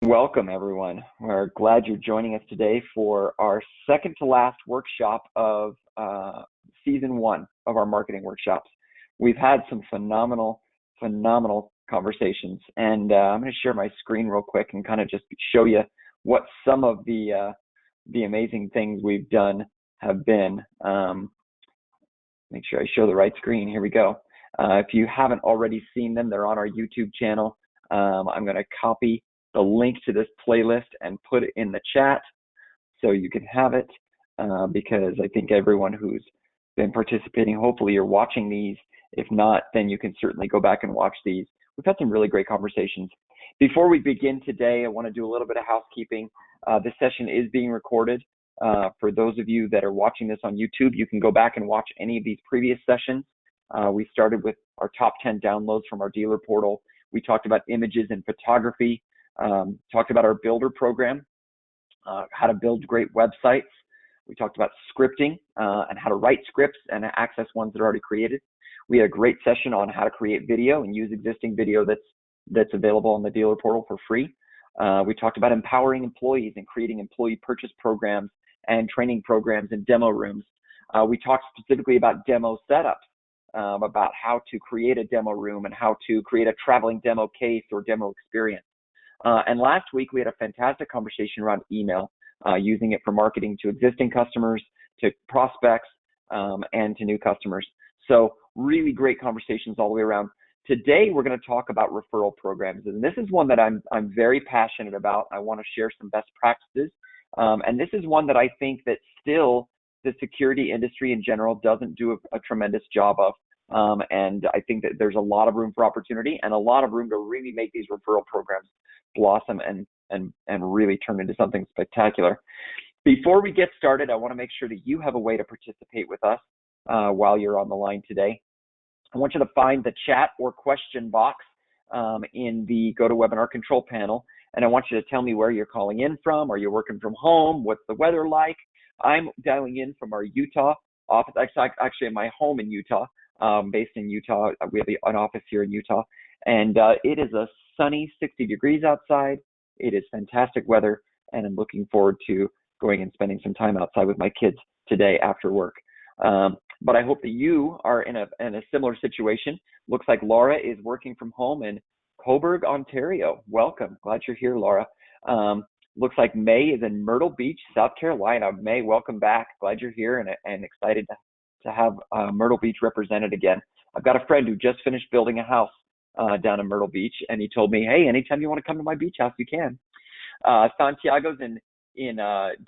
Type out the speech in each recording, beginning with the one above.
Welcome, everyone. We're glad you're joining us today for our second to last workshop of season one of our marketing workshops. We've had some phenomenal conversations, and I'm going to share my screen real quick and kind of just show you what some of the amazing things we've done have been. Make sure I show the right screen. Here we go. If you haven't already seen them, they're on our YouTube channel. I'm going to copy the link to this playlist and put it in the chat so you can have it, because I think everyone who's been participating, hopefully you're watching these. If not, then you can certainly go back and watch these. We've had some really great conversations. Before we begin today, I want to do a little bit of housekeeping. This session is being recorded. For those of you that are watching this on YouTube, you can go back and watch any of these previous sessions. We started with our top 10 downloads from our dealer portal. We talked about images and photography. Talked about our builder program, how to build great websites. We talked about scripting and how to write scripts and access ones that are already created. We had a great session on how to create video and use existing video that's available on the dealer portal for free. We talked about empowering employees and creating employee purchase programs and training programs and demo rooms. We talked specifically about demo setups, about how to create a demo room and how to create a traveling demo case or demo experience. And last week, we had a fantastic conversation around email, using it for marketing to existing customers, to prospects, and to new customers. So really great conversations all the way around. Today, we're going to talk about referral programs. And this is one that I'm very passionate about. I want to share some best practices. And this is one that I think that still the security industry in general doesn't do a tremendous job of. And I think that there's a lot of room for opportunity and a lot of room to really make these referral programs blossom and really turn into something spectacular. Before we get started, I want to make sure that you have a way to participate with us while you're on the line today. I want you to find the chat or question box in the GoToWebinar control panel, and I want you to tell me where you're calling in from. Are you working from home? What's the weather like? I'm dialing in from our Utah office. Actually, my home in Utah, based in Utah. We have an office here in Utah, and it is a sunny 60 degrees outside. It is fantastic weather, and I'm looking forward to going and spending some time outside with my kids today after work. But I hope that you are in a similar situation. Looks like Laura is working from home in Cobourg, Ontario. Welcome. Glad you're here, Laura. Looks like May is in Myrtle Beach, South Carolina. May, welcome back. Glad you're here and excited to have Myrtle Beach represented again. I've got a friend who just finished building a house down in Myrtle Beach, and he told me, hey, anytime you want to come to my beach house, you can. Santiago's in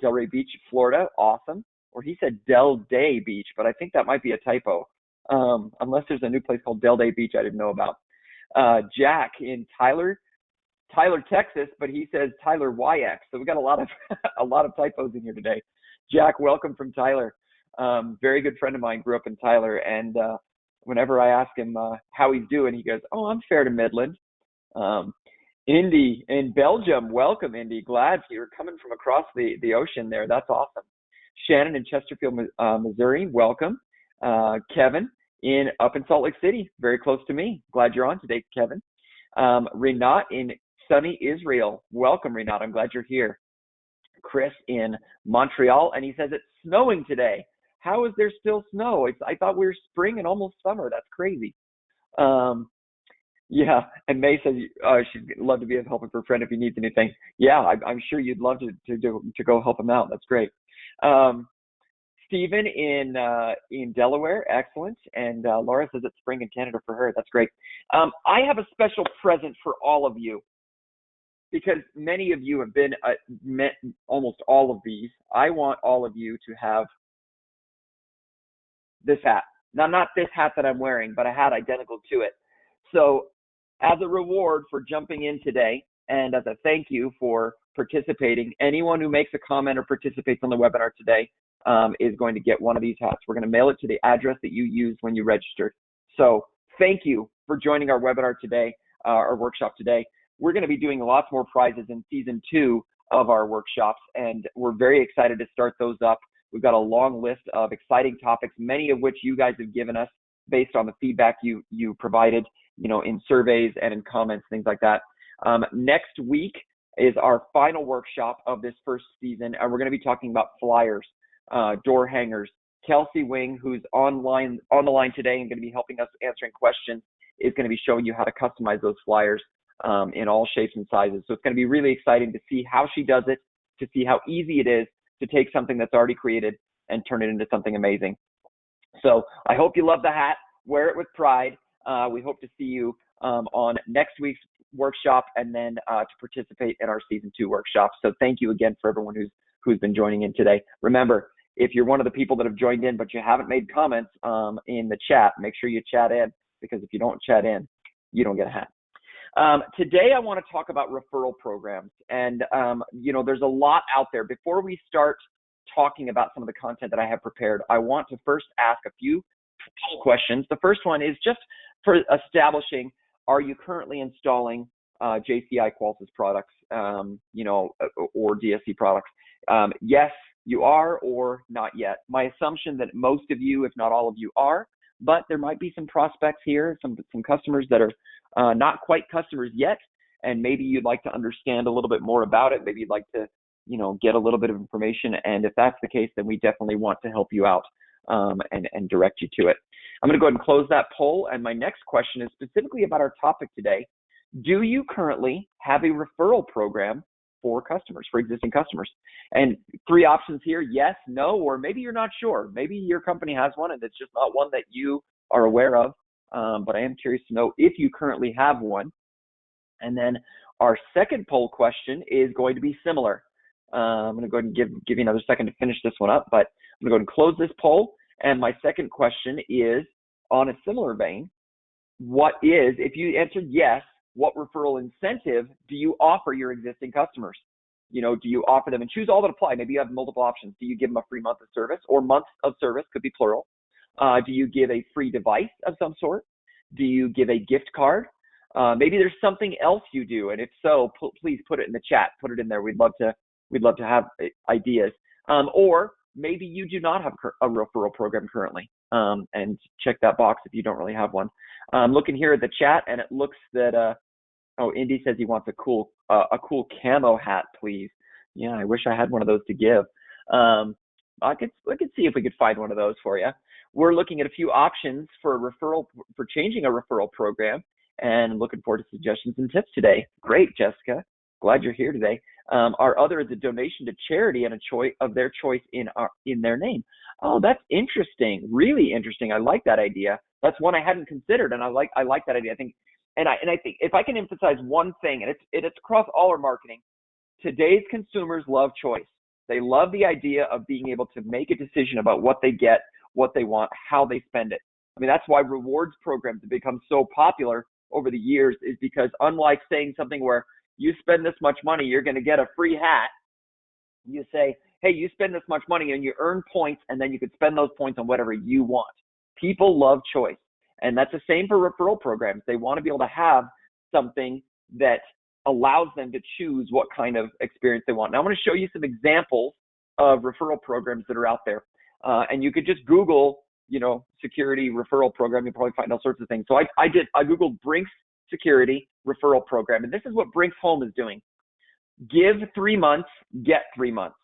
Delray Beach, Florida. Awesome. Or he said Del Day Beach, but I think that might be a typo, unless there's a new place called Del Day Beach I didn't know about. Jack in Tyler, Texas, but he says Tyler YX. So we got a lot of typos in here today. Jack, welcome from Tyler. Very good friend of mine, grew up in Tyler, and whenever I ask him how he's doing, he goes, oh, I'm fair to Midland. Indy in Belgium, welcome, Indy. Glad you're coming from across the ocean there. That's awesome. Shannon in Chesterfield, Missouri, welcome. Kevin up in Salt Lake City, very close to me. Glad you're on today, Kevin. Renat in sunny Israel, welcome, Renat. I'm glad you're here. Chris in Montreal, and he says it's snowing today. How is there still snow? I thought we were spring and almost summer. That's crazy. Yeah, and May says she'd love to be a helping for a friend if he needs anything. Yeah, I'm sure you'd love to go help him out. That's great. Stephen in Delaware, excellent. And Laura says it's spring in Canada for her. That's great. I have a special present for all of you, because many of you have been met almost all of these. I want all of you to have this hat. Now, not this hat that I'm wearing, but a hat identical to it. So as a reward for jumping in today, and as a thank you for participating, anyone who makes a comment or participates on the webinar today is going to get one of these hats. We're going to mail it to the address that you used when you registered. So thank you for joining our webinar today, our workshop today. We're going to be doing lots more prizes in season 2 of our workshops, and we're very excited to start those up. We've got a long list of exciting topics, many of which you guys have given us based on the feedback you provided, in surveys and in comments, things like that. Next week, is our final workshop of this first season, and we're going to be talking about flyers, door hangers. Kelsie Wing, who's on the line today and going to be helping us answering questions, is going to be showing you how to customize those flyers in all shapes and sizes. So it's going to be really exciting to see how she does it, to see how easy it is to take something that's already created and turn it into something amazing. So I hope you love the hat. Wear it with pride. We hope to see you on next week's workshop, and then to participate in our season 2 workshop. So thank you again for everyone who's been joining in today. Remember, if you're one of the people that have joined in but you haven't made comments in the chat, make sure you chat in, because if you don't chat in, you don't get a hat. Today I want to talk about referral programs, and there's a lot out there. Before we start talking about some of the content that I have prepared, I want to first ask a few questions. The first one is just for establishing, are you currently installing JCI Qualys products, or DSC products? Yes, you are, or not yet. My assumption that most of you, if not all of you, are, but there might be some prospects here, some customers that are not quite customers yet, and maybe you'd like to understand a little bit more about it. Maybe you'd like to, get a little bit of information, and if that's the case, then we definitely want to help you out and direct you to it. I'm going to go ahead and close that poll, and my next question is specifically about our topic today. Do you currently have a referral program for customers, for existing customers? And 3 options here: yes, no, or maybe you're not sure. Maybe your company has one and it's just not one that you are aware of, but I am curious to know if you currently have one. And then our second poll question is going to be similar. I'm going to go ahead and give you another second to finish this one up, but I'm going to go ahead and close this poll. And my second question is on a similar vein. If you answered yes, what referral incentive do you offer your existing customers? Do you offer them, and choose all that apply. Maybe you have multiple options. Do you give them a free month of service, or months of service, could be plural? Do you give a free device of some sort? Do you give a gift card? Maybe there's something else you do, and if so, please put it in the chat. Put it in there. We'd love to have ideas. Or maybe you do not have a referral program currently, and check that box if you don't really have one. I'm looking here at the chat, and it looks that Indy says he wants a cool camo hat, please. Yeah, I wish I had one of those to give. I could see if we could find one of those for you. We're looking at a few options for changing a referral program, and looking forward to suggestions and tips today. Great, Jessica. Glad you're here today. Our other is a donation to charity and a choice of their choice in their name. Oh, that's interesting. Really interesting. I like that idea. That's one I hadn't considered, and I like that idea. I think if I can emphasize one thing, and it's across all our marketing, today's consumers love choice. They love the idea of being able to make a decision about what they get, what they want, how they spend it. I mean, that's why rewards programs have become so popular over the years, is because unlike saying something where you spend this much money, you're going to get a free hat, you say, hey, you spend this much money and you earn points, and then you could spend those points on whatever you want. People love choice. And that's the same for referral programs. They want to be able to have something that allows them to choose what kind of experience they want. Now, I'm going to show you some examples of referral programs that are out there. And you could just Google, security referral program. You'll probably find all sorts of things. So I Googled Brinks Security Referral Program. And this is what Brinks Home is doing. Give 3 months, get 3 months.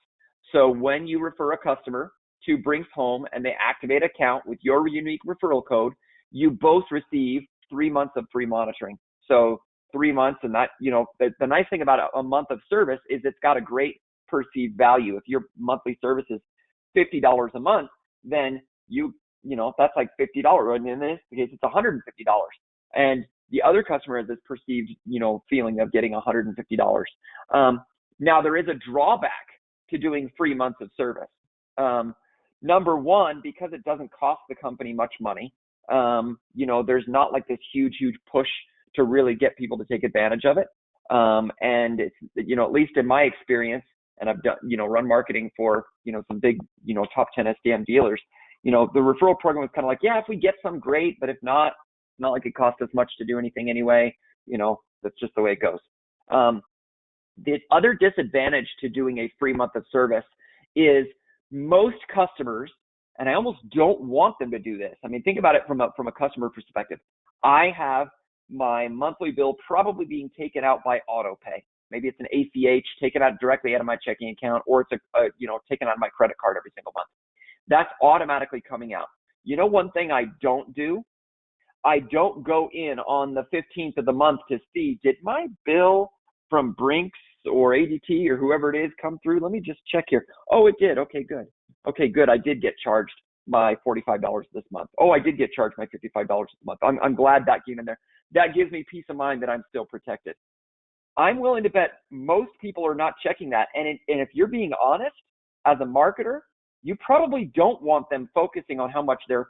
So when you refer a customer to Brinks Home and they activate an account with your unique referral code, you both receive 3 months of free monitoring. So 3 months, and that, the nice thing about a month of service is it's got a great perceived value. If your monthly service is $50 a month, then that's like $50. And in this case, it's $150. And the other customer has this perceived, feeling of getting $150. Now, there is a drawback to doing 3 months of service. Number one, because it doesn't cost the company much money, there's not like this huge push to really get people to take advantage of it. And it's, at least in my experience, and I've done, run marketing for, some big, top 10 SDM dealers, the referral program was kind of like, yeah, if we get some, great, but if not, it's not like it costs us much to do anything anyway. That's just the way it goes. The other disadvantage to doing a free month of service is most customers, and I almost don't want them to do this. I mean, think about it from a customer perspective. I have my monthly bill probably being taken out by auto pay. Maybe it's an ACH taken out directly out of my checking account, or it's taken out of my credit card every single month. That's automatically coming out. You know, one thing I don't do, I don't go in on the 15th of the month to see, did my bill from Brinks or ADT or whoever it is come through? Let me just check here. Oh, it did. Okay, good. Okay, good. I did get charged my $45 this month. Oh, I did get charged my $55 this month. I'm glad that came in there. That gives me peace of mind that I'm still protected. I'm willing to bet most people are not checking that. And if you're being honest, as a marketer, you probably don't want them focusing on how much they're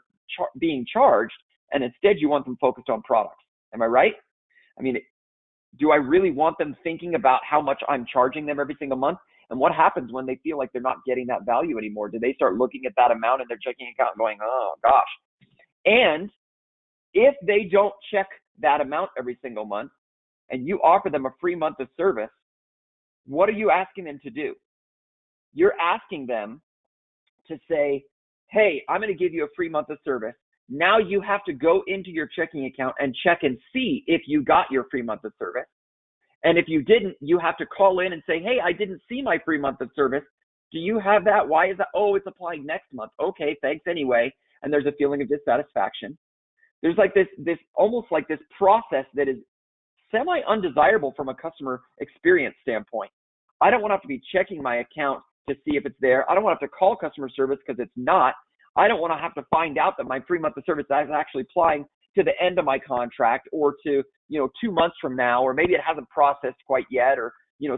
being charged, and instead you want them focused on products. Am I right? I mean, do I really want them thinking about how much I'm charging them every single month? And what happens when they feel like they're not getting that value anymore? Do they start looking at that amount in their checking account and going, oh gosh? And if they don't check that amount every single month and you offer them a free month of service, what are you asking them to do? You're asking them to say, hey, I'm going to give you a free month of service. Now you have to go into your checking account and check and see if you got your free month of service. And if you didn't, you have to call in and say, hey, I didn't see my free month of service. Do you have that? Why is that? Oh, it's applying next month. Okay, thanks anyway. And there's a feeling of dissatisfaction. There's like this almost like this process that is semi-undesirable from a customer experience standpoint. I don't want to have to be checking my account to see if it's there. I don't want to have to call customer service because it's not. I don't want to have to find out that my free month of service is actually applying to the end of my contract, or to, 2 months from now, or maybe it hasn't processed quite yet, or,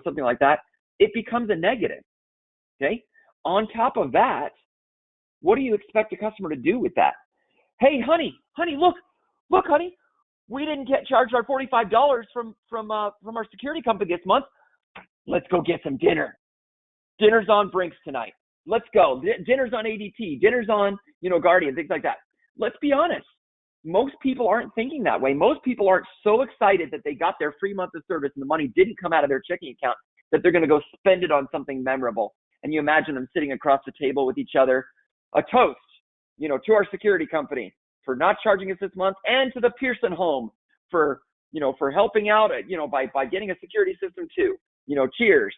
something like that. It becomes a negative. Okay. On top of that, what do you expect a customer to do with that? Hey, honey, look, honey, we didn't get charged our $45 from our security company this month. Let's go get some dinner. Dinner's on Brinks tonight. Let's go. Dinner's on ADT. Dinner's on, Guardian, things like that. Let's be honest. Most people aren't thinking that way. Most people aren't so excited that they got their free month of service and the money didn't come out of their checking account that they're going to go spend it on something memorable. And you imagine them sitting across the table with each other, a toast, to our security company for not charging us this month, and to the Pearson home for helping out, by getting a security system too. Cheers.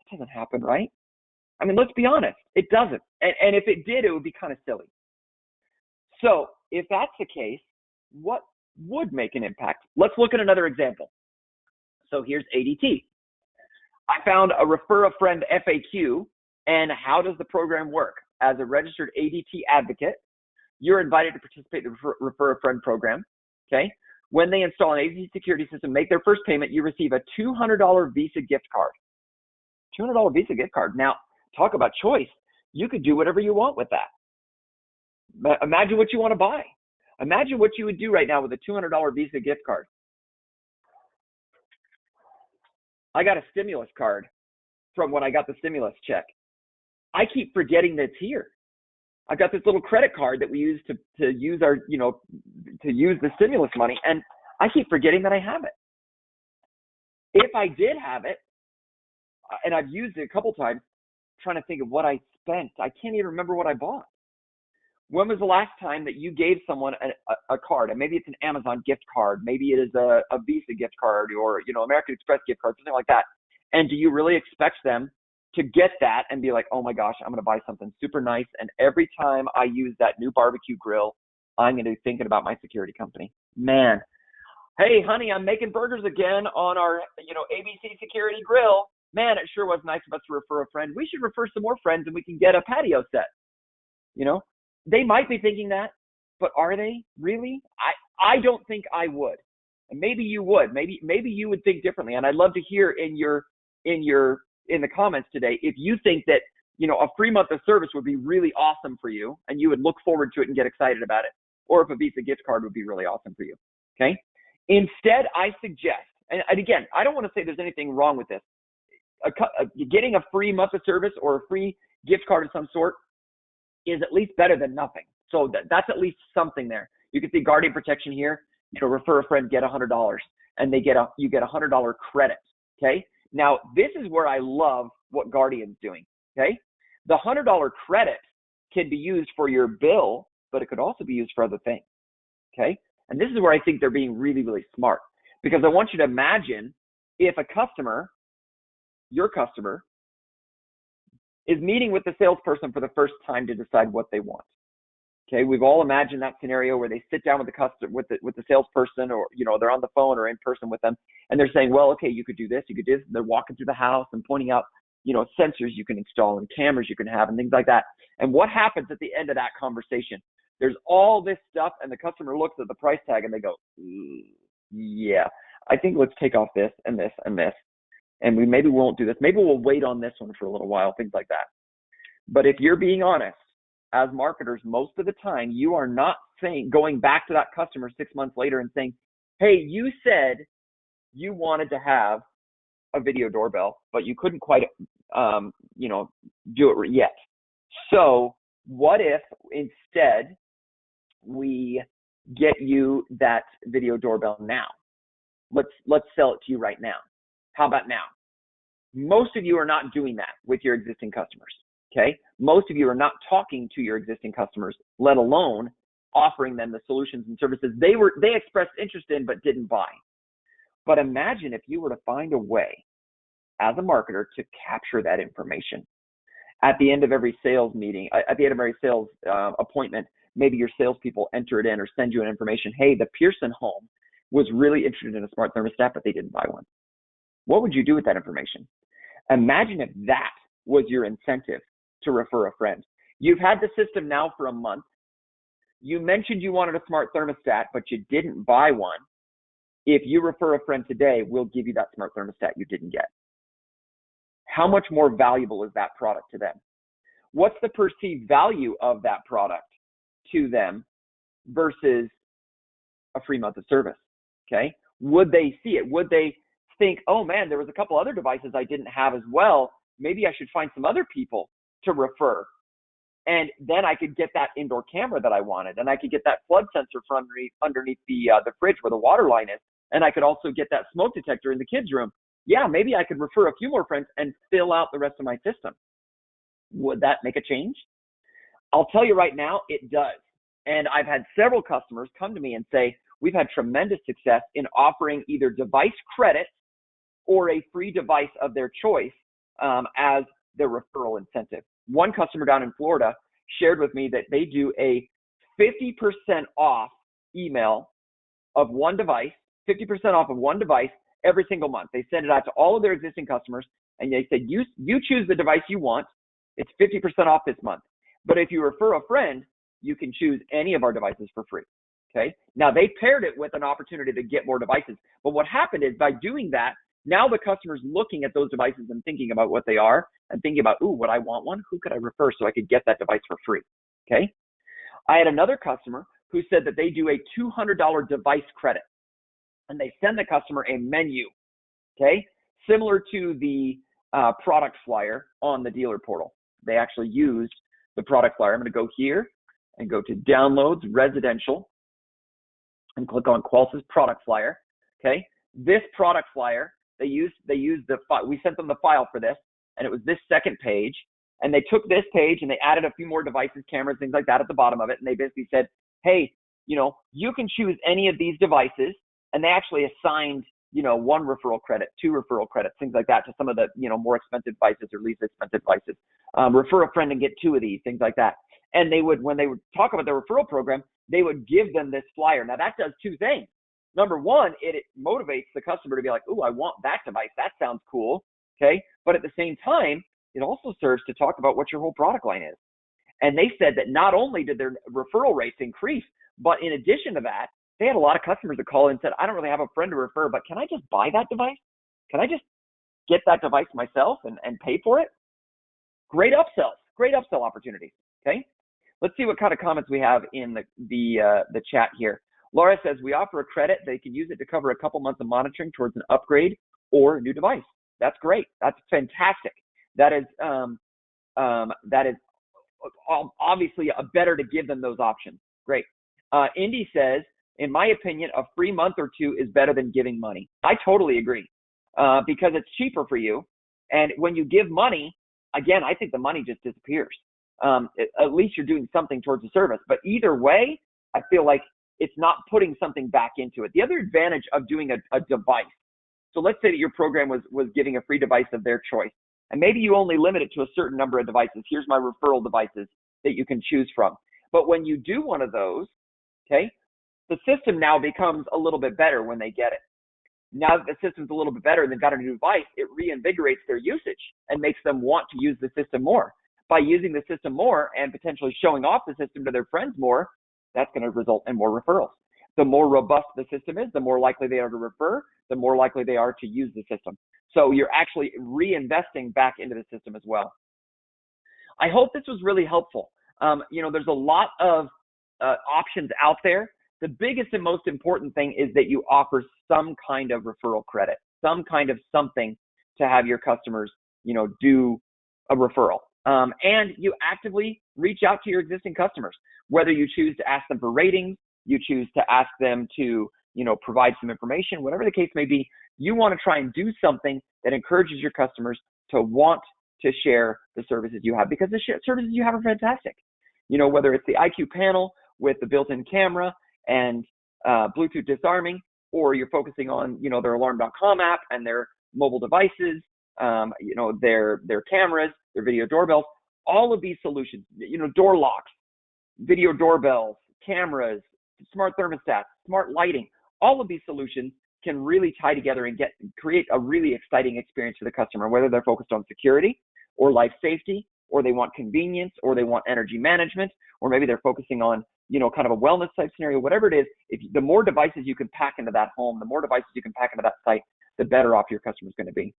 It doesn't happen, right? I mean, let's be honest. It doesn't. And if it did, it would be kind of silly. So if that's the case, what would make an impact? Let's look at another example. So here's ADT. I found a Refer a Friend FAQ. And how does the program work? As a registered ADT advocate, you're invited to participate in the Refer a Friend program. Okay. When they install an ADT security system, make their first payment, you receive a $200 Visa gift card. $200 Visa gift card. Now, talk about choice. You could do whatever you want with that. Imagine what you want to buy. Imagine what you would do right now with a $200 Visa gift card. I got a stimulus card from when I got the stimulus check. I keep forgetting that it's here. I've got this little credit card that we use to use our, to use the stimulus money, and I keep forgetting that I have it. If I did have it, and I've used it a couple times, trying to think of what I spent, I can't even remember what I bought. When was the last time that you gave someone a card? And maybe it's an Amazon gift card, maybe it is a Visa gift card, or American Express gift card, something like that. And do you really expect them to get that and be like, oh my gosh, I'm going to buy something super nice, and every time I use that new barbecue grill, I'm going to be thinking about my security company? Man, hey honey, I'm making burgers again on our ABC security grill. Man, it sure was nice of us to refer a friend. We should refer some more friends and we can get a patio set. They might be thinking that, but are they really? I don't think I would. And maybe you would. Maybe you would think differently. And I'd love to hear in the comments today if you think that a free month of service would be really awesome for you and you would look forward to it and get excited about it, or if a Visa gift card would be really awesome for you. Okay. Instead, I suggest, and again, I don't want to say there's anything wrong with this. Getting a free month of service or a free gift card of some sort is at least better than nothing. So that's at least something there. You can see Guardian Protection here. Refer a friend, get $100, and you get $100 credit. Okay. Now this is where I love what Guardian's doing. Okay. The $100 credit can be used for your bill, but it could also be used for other things. Okay. And this is where I think they're being really, really smart, because I want you to imagine if a customer, your customer, is meeting with the salesperson for the first time to decide what they want. Okay, we've all imagined that scenario where they sit down with the customer, with the salesperson, or they're on the phone or in person with them, and they're saying, well, okay, you could do this, you could do this. And they're walking through the house and pointing out, sensors you can install and cameras you can have and things like that. And what happens at the end of that conversation? There's all this stuff, and the customer looks at the price tag and they go, yeah, I think let's take off this and this and this, and maybe we won't do this. Maybe we'll wait on this one for a little while, things like that. But if you're being honest, as marketers, most of the time, you are not going back to that customer 6 months later and saying, hey, you said you wanted to have a video doorbell, but you couldn't quite, do it yet. So what if instead we get you that video doorbell now? Let's sell it to you right now. How about now? Most of you are not doing that with your existing customers. Okay, most of you are not talking to your existing customers, let alone offering them the solutions and services they expressed interest in but didn't buy. But imagine if you were to find a way as a marketer to capture that information. At the end of every sales meeting, at the end of every sales appointment, maybe your salespeople enter it in or send you an information. Hey, the Pearson home was really interested in a smart thermostat, but they didn't buy one. What would you do with that information? Imagine if that was your incentive to refer a friend. You've had the system now for a month. You mentioned you wanted a smart thermostat, but you didn't buy one. If you refer a friend today, we'll give you that smart thermostat you didn't get. How much more valuable is that product to them? What's the perceived value of that product to them versus a free month of service? Okay. Would they see it? Would they think, oh man, there was a couple other devices I didn't have as well. Maybe I should find some other people to refer. And then I could get that indoor camera that I wanted, and I could get that flood sensor from underneath the fridge where the water line is, and I could also get that smoke detector in the kids' room. Yeah, maybe I could refer a few more friends and fill out the rest of my system. Would that make a change? I'll tell you right now, it does. And I've had several customers come to me and say, we've had tremendous success in offering either device credits or a free device of their choice as their referral incentive. One customer down in Florida shared with me that they do a 50% off email of one device, 50% off of one device every single month. They send it out to all of their existing customers, and they said, you choose the device you want. It's 50% off this month. But if you refer a friend, you can choose any of our devices for free. Okay. Now they paired it with an opportunity to get more devices. But what happened is by doing that, now the customer's looking at those devices and thinking about what they are and thinking about, ooh, would I want one? Who could I refer so I could get that device for free? Okay. I had another customer who said that they do a $200 device credit, and they send the customer a menu. Okay. Similar to the product flyer on the dealer portal. They actually used the product flyer. I'm going to go here and go to downloads, residential, and click on Qualys' product flyer. Okay. This product flyer, they used the file. We sent them the file for this, and it was this second page. And they took this page and they added a few more devices, cameras, things like that at the bottom of it. And they basically said, hey, you can choose any of these devices. And they actually assigned, one referral credit, 2 referral credits, things like that to some of the, more expensive devices or least expensive devices. Refer a friend and get 2 of these, things like that. And they would, when they would talk about their referral program, they would give them this flyer. Now that does 2 things. Number one, it motivates the customer to be like, ooh, I want that device. That sounds cool. Okay. But at the same time, it also serves to talk about what your whole product line is. And they said that not only did their referral rates increase, but in addition to that, they had a lot of customers that call in and said, I don't really have a friend to refer, but can I just buy that device? Can I just get that device myself and pay for it? Great upsell opportunities. Okay. Let's see what kind of comments we have in the chat here. Laura says, we offer a credit. They can use it to cover a couple months of monitoring towards an upgrade or a new device. That's great. That's fantastic. That is obviously a better to give them those options. Great. Indy says, in my opinion, a free month or 2 is better than giving money. I totally agree because it's cheaper for you. And when you give money, again, I think the money just disappears. At least you're doing something towards the service. But either way, I feel like it's not putting something back into it. The other advantage of doing a device So let's say that your program was giving a free device of their choice, and maybe you only limit it to a certain number of devices. Here's my referral devices that you can choose from. But when you do one of those, okay, the system now becomes a little bit better when they get it. Now that the system's a little bit better and they've got a new device, it reinvigorates their usage and makes them want to use the system more. By using the system more and potentially showing off the system to their friends more, that's going to result in more referrals. The more robust the system is, the more likely they are to refer, the more likely they are to use the system. So you're actually reinvesting back into the system as well. I hope this was really helpful. There's a lot of options out there. The biggest and most important thing is that you offer some kind of referral credit, some kind of something to have your customers, do a referral. And you actively reach out to your existing customers, whether you choose to ask them for ratings, you choose to ask them to, provide some information, whatever the case may be. You want to try and do something that encourages your customers to want to share the services you have, because the services you have are fantastic. Whether it's the IQ panel with the built-in camera and Bluetooth disarming, or you're focusing on, their alarm.com app and their mobile devices, their cameras, their video doorbells, all of these solutions, door locks, video doorbells, cameras, smart thermostats, smart lighting, all of these solutions can really tie together and create a really exciting experience for the customer, whether they're focused on security or life safety, or they want convenience, or they want energy management, or maybe they're focusing on, kind of a wellness type scenario, whatever it is. The more devices you can pack into that home, the more devices you can pack into that site, the better off your customer's going to be.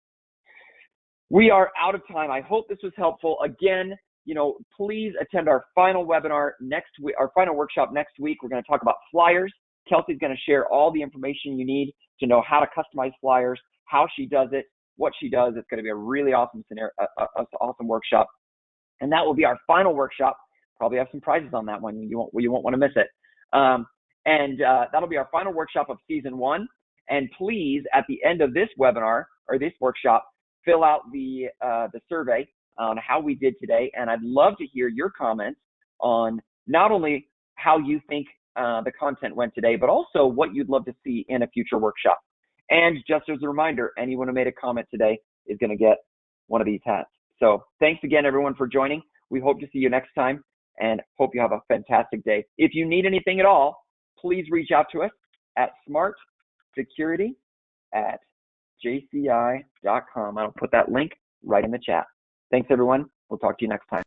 We are out of time. I hope this was helpful. Again, please attend our final webinar next week, our final workshop next week. We're going to talk about flyers. Kelsey's going to share all the information you need to know how to customize flyers, how she does it, what she does. It's going to be a really awesome scenario, awesome workshop. And that will be our final workshop. Probably have some prizes on that one. You won't want to miss it. That'll be our final workshop of season 1. And please, at the end of this webinar or this workshop, fill out the survey on how we did today. And I'd love to hear your comments on not only how you think the content went today, but also what you'd love to see in a future workshop. And just as a reminder, anyone who made a comment today is going to get one of these hats. So thanks again, everyone, for joining. We hope to see you next time and hope you have a fantastic day. If you need anything at all, please reach out to us at smartsecurity@jci.com. I'll put that link right in the chat. Thanks, everyone. We'll talk to you next time.